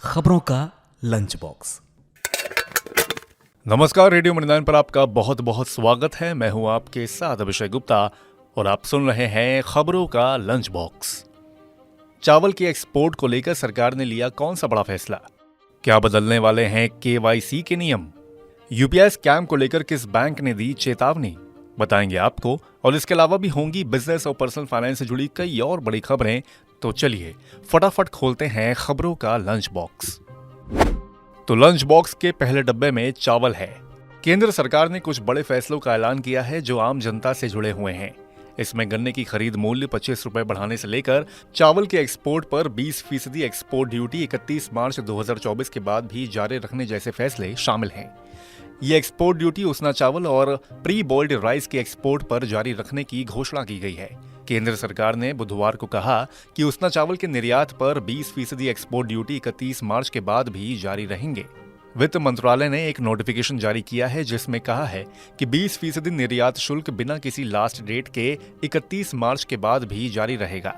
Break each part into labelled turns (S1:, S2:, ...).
S1: खबरों का lunch box.
S2: नमस्कार, रेडियो मणिदान पर आपका बहुत बहुत स्वागत है। मैं हूं आपके साथ अभिषेक गुप्ता और आप सुन रहे हैं खबरों का लंच बॉक्स। चावल के एक्सपोर्ट को लेकर सरकार ने लिया कौन सा बड़ा फैसला? क्या बदलने वाले हैं केवाईसी के नियम? यूपीआई स्कैम को लेकर किस बैंक ने दी चेतावनी? बताएंगे आपको। और इसके अलावा भी होंगी बिजनेस और पर्सनल फाइनेंस से जुड़ी कई और बड़ी खबरें। तो चलिए फटाफट खोलते हैं खबरों का लंच बॉक्स। तो लंच बॉक्स के पहले डब्बे में चावल है। केंद्र सरकार ने कुछ बड़े फैसलों का ऐलान किया है जो आम जनता से जुड़े हुए हैं। इसमें गन्ने की खरीद मूल्य 25 रुपए बढ़ाने से लेकर चावल के एक्सपोर्ट पर 20% एक्सपोर्ट ड्यूटी 31 मार्च 2024 के बाद भी जारी रखने जैसे फैसले शामिल हैं। ये एक्सपोर्ट ड्यूटी उसना चावल और प्री बोल्ड राइस के एक्सपोर्ट पर जारी रखने की घोषणा की गई है। केंद्र सरकार ने बुधवार को कहा कि उसना चावल के निर्यात पर 20% एक्सपोर्ट ड्यूटी 31 मार्च के बाद भी जारी रहेंगे। वित्त मंत्रालय ने एक नोटिफिकेशन जारी किया है जिसमें कहा है कि 20% निर्यात शुल्क बिना किसी लास्ट डेट के 31 मार्च के बाद भी जारी रहेगा।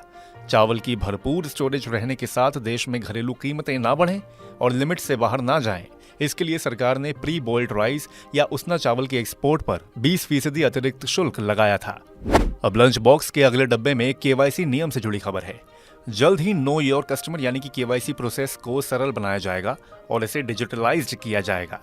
S2: चावल की भरपूर स्टोरेज रहने के साथ देश में घरेलू कीमतें ना बढ़ें और लिमिट से बाहर ना जाएं, इसके लिए सरकार ने प्री बोल्ड राइस या उसना चावल के एक्सपोर्ट पर 20% अतिरिक्त शुल्क लगाया था। अब लंच बॉक्स के अगले डब्बे में केवाईसी नियम से जुड़ी खबर है। जल्द ही नो योर कस्टमर यानी कि केवाईसी प्रोसेस को सरल बनाया जाएगा और इसे डिजिटलाइज्ड किया जाएगा।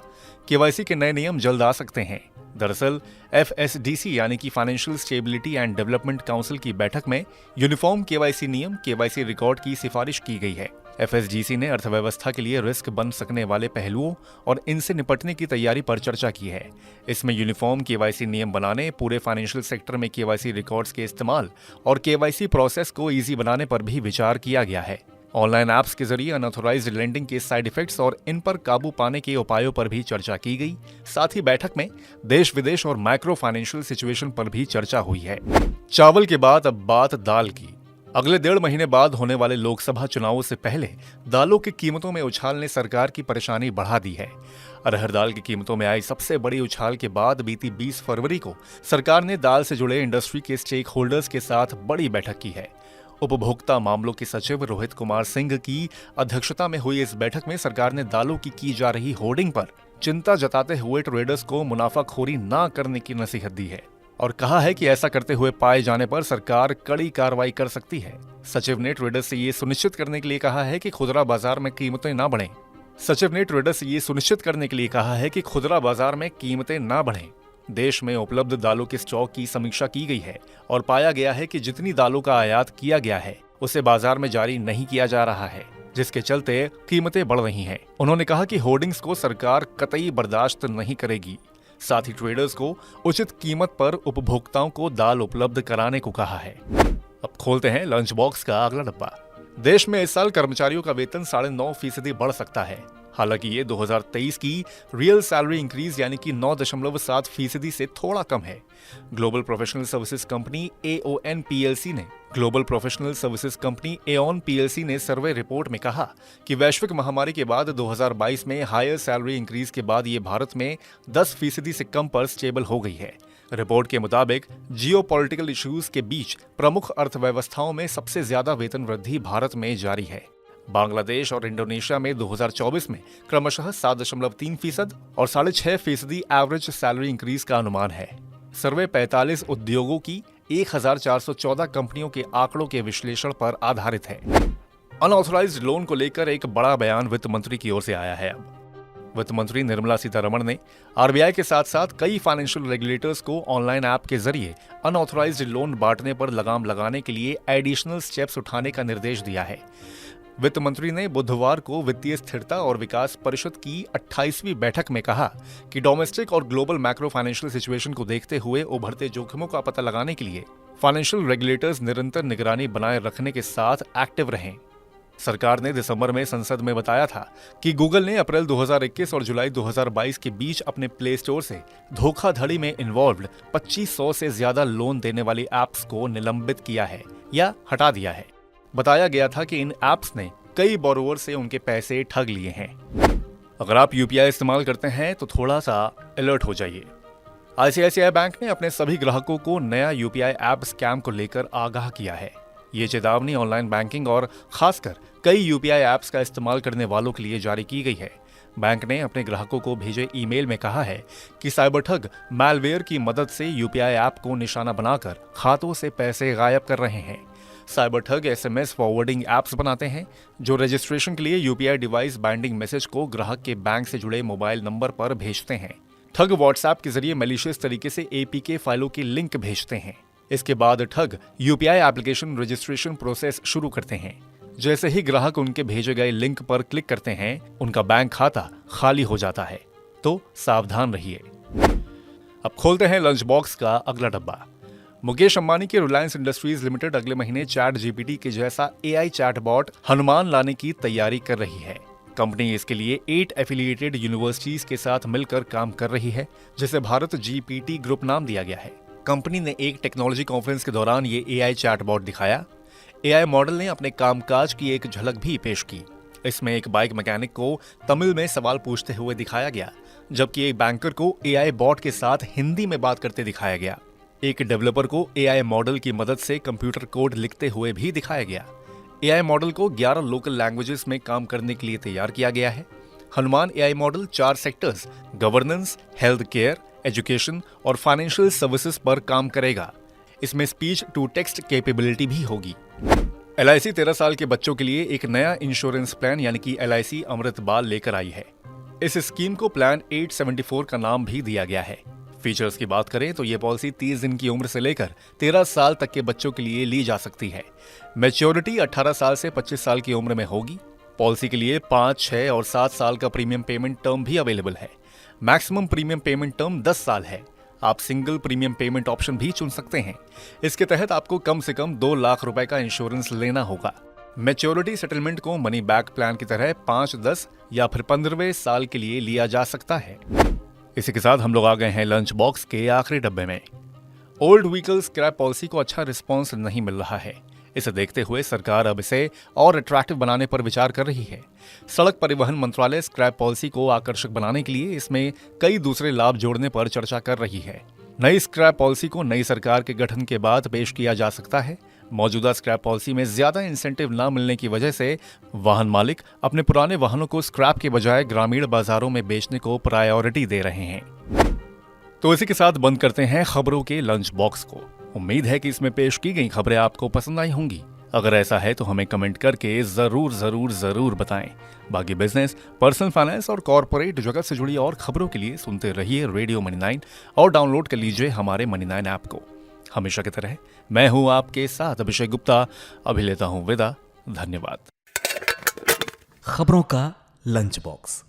S2: केवाईसी के नए नियम जल्द आ सकते हैं। दरअसल एफएसडीसी यानी कि financial stability and development council की बैठक में यूनिफॉर्म केवाईसी नियम केवाईसी रिकॉर्ड की सिफारिश की गई है। एफएसडीसी ने अर्थव्यवस्था के लिए रिस्क बन सकने वाले पहलुओं और इनसे निपटने की तैयारी पर चर्चा की है। इसमें यूनिफॉर्म केवाईसी नियम बनाने, पूरे फाइनेंशियल सेक्टर में केवाईसी रिकॉर्ड्स के इस्तेमाल और केवाईसी प्रोसेस को इजी बनाने पर भी विचार किया गया है। ऑनलाइन ऐप्स के जरिए अनऑथोराइज्ड लेंडिंग के साइड इफेक्ट्स और इन पर काबू पाने के उपायों पर भी चर्चा की गई। साथ ही बैठक में देश विदेश और माइक्रो फाइनेंशियल सिचुएशन पर भी चर्चा हुई है। चावल के बाद अब बात दाल की। अगले 1.5 महीने बाद होने वाले लोकसभा चुनावों से पहले दालों की कीमतों में उछाल ने सरकार की परेशानी बढ़ा दी है। अरहर दाल की कीमतों में आई सबसे बड़ी उछाल के बाद बीती 20 फरवरी को सरकार ने दाल से जुड़े इंडस्ट्री के स्टेक होल्डर्स के साथ बड़ी बैठक की है। उपभोक्ता मामलों के सचिव रोहित कुमार सिंह की अध्यक्षता में हुई इस बैठक में सरकार ने दालों की जा रही होर्डिंग पर चिंता जताते हुए ट्रेडर्स को मुनाफाखोरी न करने की नसीहत दी है और कहा है कि ऐसा करते हुए पाए जाने पर सरकार कड़ी कार्रवाई कर सकती है। सचिव ने ट्रेडर्स से ये सुनिश्चित करने के लिए कहा है कि खुदरा बाजार में कीमतें ना बढ़ें। देश में उपलब्ध दालों के स्टॉक की समीक्षा की गई है और पाया गया है कि जितनी दालों का आयात किया गया है उसे बाजार में जारी नहीं किया जा रहा है, जिसके चलते कीमतें बढ़ रही हैं। उन्होंने कहा कि होर्डिंग्स को सरकार कतई बर्दाश्त नहीं करेगी। साथ ही ट्रेडर्स को उचित कीमत पर उपभोक्ताओं को दाल उपलब्ध कराने को कहा है। अब खोलते हैं लंच बॉक्स का अगला डब्बा। देश में इस साल कर्मचारियों का वेतन 9.5% बढ़ सकता है। हालांकि ये 2023 की रियल सैलरी इंक्रीज यानी कि 9.7% से थोड़ा कम है। Global professional services company aeon PLC ने सर्वे रिपोर्ट में कहा कि वैश्विक महामारी के बाद 2022 में हायर सैलरी इंक्रीज के बाद ये भारत में 10% से कम पर स्टेबल हो गई है। रिपोर्ट के मुताबिक जियोपॉलिटिकल इश्यूज के बीच प्रमुख अर्थव्यवस्थाओं में सबसे ज्यादा वेतन वृद्धि भारत में जारी है। बांग्लादेश और इंडोनेशिया में 2024 में क्रमशः 7.3% और 6.5% एवरेज सैलरी इंक्रीज का अनुमान है। सर्वे 45 उद्योगों की 1414 कंपनियों के आंकड़ों के विश्लेषण पर आधारित है। अनऑथराइज्ड लोन को लेकर एक बड़ा बयान वित्त मंत्री की ओर से आया है। अब वित्त मंत्री निर्मला सीतारमण ने आरबीआई के साथ साथ कई फाइनेंशियल रेगुलेटर्स को ऑनलाइन ऐप के जरिए अनऑथराइज्ड लोन बांटने पर लगाम लगाने के लिए एडिशनल स्टेप्स उठाने का निर्देश दिया है। वित्त मंत्री ने बुधवार को वित्तीय स्थिरता और विकास परिषद की 28वीं बैठक में कहा कि डोमेस्टिक और ग्लोबल मैक्रो फाइनेंशियल सिचुएशन को देखते हुए उभरते जोखिमों का पता लगाने के लिए फाइनेंशियल रेगुलेटर्स निरंतर निगरानी बनाए रखने के साथ एक्टिव रहें। सरकार ने दिसंबर में संसद में बताया था कि गूगल ने अप्रैल 2021 और जुलाई 2022 के बीच अपने प्ले स्टोर से धोखाधड़ी में इन्वॉल्व्ड 2500 से ज्यादा लोन देने वाली ऐप्स को निलंबित किया है या हटा दिया है। बताया गया था कि इन ऐप्स ने कई बोरोवर से उनके पैसे ठग लिए हैं। अगर आप यूपीआई इस्तेमाल करते हैं तो थोड़ा सा अलर्ट हो जाइए। आईसीआईसीआई बैंक ने अपने सभी ग्राहकों को नया यूपीआई ऐप स्कैम को लेकर आगाह किया है। ये चेतावनी ऑनलाइन बैंकिंग और खासकर कई यूपीआई ऐप्स का इस्तेमाल करने वालों के लिए जारी की गई है। बैंक ने अपने ग्राहकों को भेजे ईमेल में कहा है कि साइबर ठग मैलवेयर की मदद से यूपीआई ऐप को निशाना बनाकर खातों से पैसे गायब कर रहे हैं। साइबर ठग एसएमएस फॉरवर्डिंग ऐप्स बनाते हैं जो रजिस्ट्रेशन के लिए यूपीआई डिवाइस बाइंडिंग मैसेज को ग्राहक के बैंक से जुड़े मोबाइल नंबर पर भेजते हैं। ठग व्हाट्सएप के जरिए मैलिशियस तरीके से एपीके फाइलों की लिंक भेजते हैं। इसके बाद ठग यूपीआई एप्लीकेशन रजिस्ट्रेशन प्रोसेस शुरू करते हैं। जैसे ही ग्राहक उनके भेजे गए लिंक पर क्लिक करते हैं, उनका बैंक खाता खाली हो जाता है। तो सावधान रहिए। अब खोलते हैं लंच बॉक्स का अगला डब्बा। मुकेश अंबानी की रिलायंस इंडस्ट्रीज लिमिटेड अगले महीने चैट जीपीटी के जैसा एआई चैटबॉट हनुमान लाने की तैयारी कर रही है। कंपनी इसके लिए 8 एफिलिएटेड यूनिवर्सिटीज के साथ मिलकर काम कर रही है, जिसे भारत जीपीटी ग्रुप नाम दिया गया है। कंपनी ने एक टेक्नोलॉजी कॉन्फ्रेंस के दौरान ये एआई चैटबॉट दिखाया। एआई मॉडल ने अपने कामकाज की एक झलक भी पेश की। इसमें एक बाइक मैकेनिक को तमिल में सवाल पूछते हुए दिखाया गया, जबकि एक बैंकर को एआई बॉट के साथ हिंदी में बात करते दिखाया गया। एक डेवलपर को एआई मॉडल की मदद से कंप्यूटर कोड लिखते हुए भी दिखाया गया। एआई मॉडल को 11 लोकल लैंग्वेजेस में काम करने के लिए तैयार किया गया है। Hanuman AI model 4 sectors governance, health care, education और फाइनेंशियल सर्विसेज पर काम करेगा। इसमें स्पीच टू टेक्स्ट कैपेबिलिटी भी होगी। एलआईसी 13 साल के बच्चों के लिए एक नया इंश्योरेंस प्लान यानी कि एलआईसी अमृत बाल लेकर आई है। इस स्कीम को प्लान 874 का नाम भी दिया गया है। फीचर्स की बात करें तो ये पॉलिसी 30 दिन की उम्र से लेकर 13 साल तक के बच्चों के लिए ली जा सकती है। मैच्योरिटी 18 साल से 25 साल की उम्र में होगी। पॉलिसी के लिए 5, 6 और 7 साल का प्रीमियम पेमेंट टर्म भी अवेलेबल है। मैक्सिमम प्रीमियम पेमेंट टर्म 10 साल है। आप सिंगल प्रीमियम पेमेंट ऑप्शन भी चुन सकते हैं। इसके तहत आपको कम से कम 2 लाख रुपए का इंश्योरेंस लेना होगा। मैच्योरिटी सेटलमेंट को मनी बैक प्लान की तरह 5, 10 या फिर 15वें साल के लिए लिया जा सकता है। इसी के साथ हम लोग आ गए हैं लंच बॉक्स के आखिरी डब्बे में। ओल्ड व्हीकल स्क्रैप पॉलिसी को अच्छा रिस्पॉन्स नहीं मिल रहा है। इसे देखते हुए सरकार अब इसे और अट्रैक्टिव बनाने पर विचार कर रही है। सड़क परिवहन मंत्रालय स्क्रैप पॉलिसी को आकर्षक बनाने के लिए इसमें कई दूसरे लाभ जोड़ने पर चर्चा कर रही है। नई स्क्रैप पॉलिसी को नई सरकार के गठन के बाद पेश किया जा सकता है। मौजूदा स्क्रैप पॉलिसी में ज्यादा इंसेंटिव न मिलने की वजह से वाहन मालिक अपने पुराने वाहनों को स्क्रैप के बजाय ग्रामीण बाजारों में बेचने को प्रायोरिटी दे रहे हैं। तो इसी के साथ बंद करते हैं खबरों के लंच बॉक्स को। उम्मीद है कि इसमें पेश की गई खबरें आपको पसंद आई होंगी। अगर ऐसा है तो हमें कमेंट करके जरूर बताएं। बाकी बिजनेस, पर्सनल फाइनेंस और कॉर्पोरेट जगत से जुड़ी और खबरों के लिए सुनते रहिए रेडियो मनी 9 और डाउनलोड कर लीजिए हमारे मनी 9 ऐप को। हमेशा की तरह मैं हूं आपके साथ अभिषेक गुप्ता। अभी लेता हूं विदा। धन्यवाद।
S1: खबरों का लंच बॉक्स।